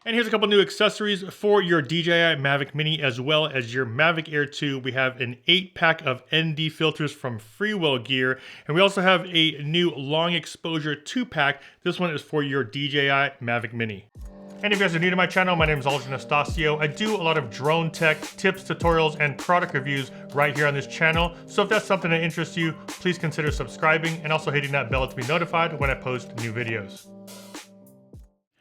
And here's a couple new accessories for your DJI Mavic Mini as well as your Mavic Air 2. We have an 8-pack of ND filters from Freewell Gear, and we also have a new long exposure 2-pack. This one is for your DJI Mavic Mini. And if you guys are new to my channel, my name is Anastasio. I do a lot of drone tech, tips, tutorials, and product reviews right here on this channel. So if that's something that interests you, please consider subscribing and also hitting that bell to be notified when I post new videos.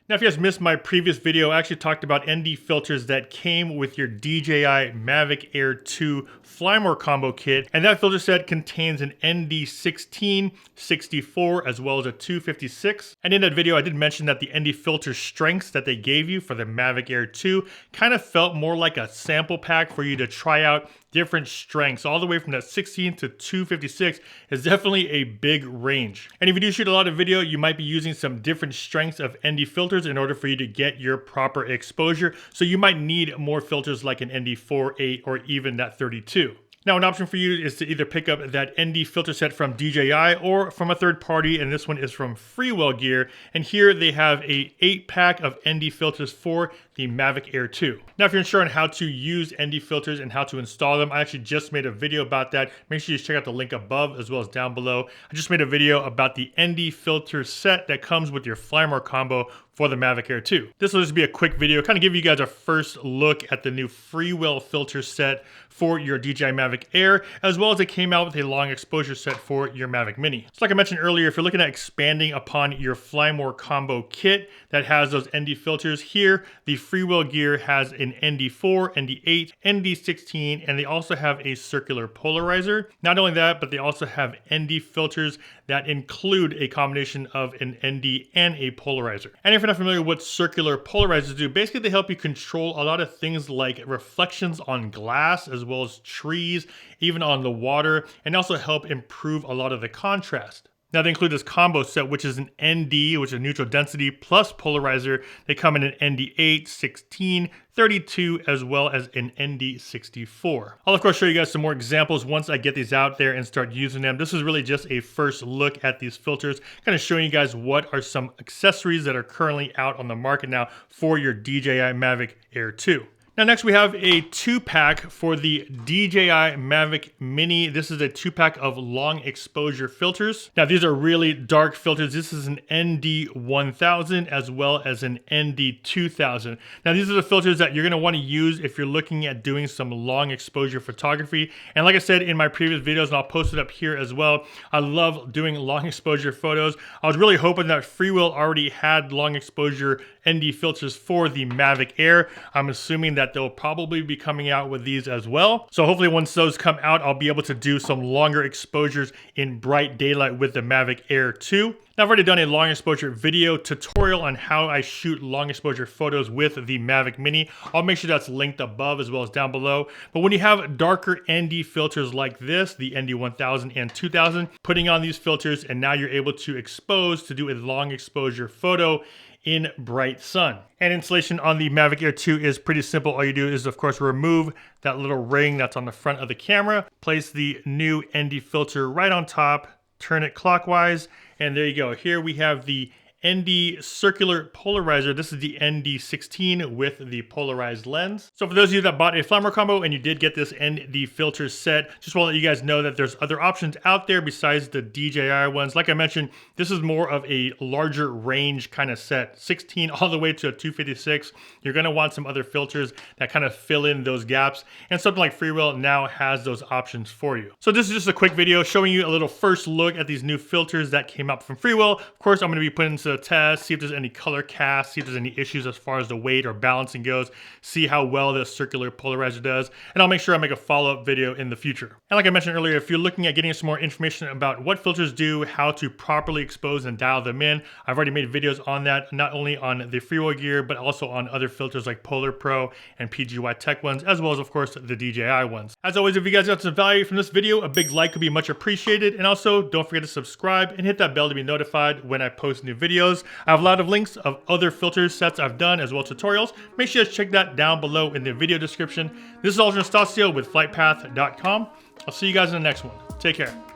Now, if you guys missed my previous video, I actually talked about ND filters that came with your DJI Mavic Air 2 Flymore combo kit, and that filter set contains an ND16, 64, as well as a 256. And in that video, I did mention that the ND filter strengths that they gave you for the Mavic Air 2 kind of felt more like a sample pack for you to try out different strengths. All the way from that 16 to 256 is definitely a big range. And if you do shoot a lot of video, you might be using some different strengths of ND filters in order for you to get your proper exposure. So you might need more filters like an ND4, 8, or even that 32. Now, an option for you is to either pick up that ND filter set from DJI or from a third party, and this one is from Freewell Gear. And here they have a 8-pack of ND filters for the Mavic Air 2. Now, if you're unsure on how to use ND filters and how to install them, I actually just made a video about that. Make sure you check out the link above as well as down below. I just made a video about the ND filter set that comes with your Flymore combo for the Mavic Air 2. This will just be a quick video, kind of give you guys a first look at the new Freewell filter set for your DJI Mavic Air, as well as it came out with a long exposure set for your Mavic Mini. So like I mentioned earlier, if you're looking at expanding upon your Flymore combo kit that has those ND filters, here the Freewell Gear has an ND4, ND8, ND16, and they also have a circular polarizer. Not only that, but they also have ND filters that include a combination of an ND and a polarizer. And if you're not familiar with what circular polarizers do, basically they help you control a lot of things like reflections on glass as well as trees, even on the water, and also help improve a lot of the contrast. Now they include this combo set, which is an ND, which is neutral density, plus polarizer. They come in an ND8, 16, 32, as well as an ND64. I'll of course show you guys some more examples once I get these out there and start using them. This is really just a first look at these filters, kind of showing you guys what are some accessories that are currently out on the market now for your DJI Mavic Air 2. Now next we have a 2-pack for the DJI Mavic Mini. This is a 2-pack of long exposure filters. Now these are really dark filters. This is an ND1000 as well as an ND2000. Now these are the filters that you're going to want to use if you're looking at doing some long exposure photography. And like I said in my previous videos, and I'll post it up here as well, I love doing long exposure photos. I was really hoping that Freewell already had long exposure ND filters for the Mavic Air. I'm assuming that they'll probably be coming out with these as well. So hopefully once those come out, I'll be able to do some longer exposures in bright daylight with the Mavic Air 2. Now I've already done a long exposure video tutorial on how I shoot long exposure photos with the Mavic Mini. I'll make sure that's linked above as well as down below. But when you have darker ND filters like this, the ND1000 and 2000, putting on these filters and now you're able to expose to do a long exposure photo in bright sun. And installation on the Mavic Air 2 is pretty simple. All you do is of course remove that little ring that's on the front of the camera, place the new ND filter right on top, turn it clockwise, and there you go. Here we have the ND circular polarizer. This is the ND16 with the polarized lens. So for those of you that bought a Flymore combo and you did get this ND filter set, just want to let you guys know that there's other options out there besides the DJI ones. Like I mentioned, this is more of a larger range kind of set, 16 all the way to a 256. You're going to want some other filters that kind of fill in those gaps, and something like Freewell now has those options for you. So this is just a quick video showing you a little first look at these new filters that came out from Freewell. Of course, I'm going to be putting into a test, see if there's any color cast, see if there's any issues as far as the weight or balancing goes, see how well the circular polarizer does, and I'll make sure I make a follow-up video in the future. And like I mentioned earlier, if you're looking at getting some more information about what filters do, how to properly expose and dial them in, I've already made videos on that, not only on the Freewell Gear, but also on other filters like Polar Pro and PGY Tech ones, as well as of course the DJI ones. As always, if you guys got some value from this video, a big like would be much appreciated, and also don't forget to subscribe and hit that bell to be notified when I post new videos. I have a lot of links of other filter sets I've done as well as tutorials. Make sure to check that down below in the video description. This is Anastasio with FlytPath.com. I'll see you guys in the next one. Take care.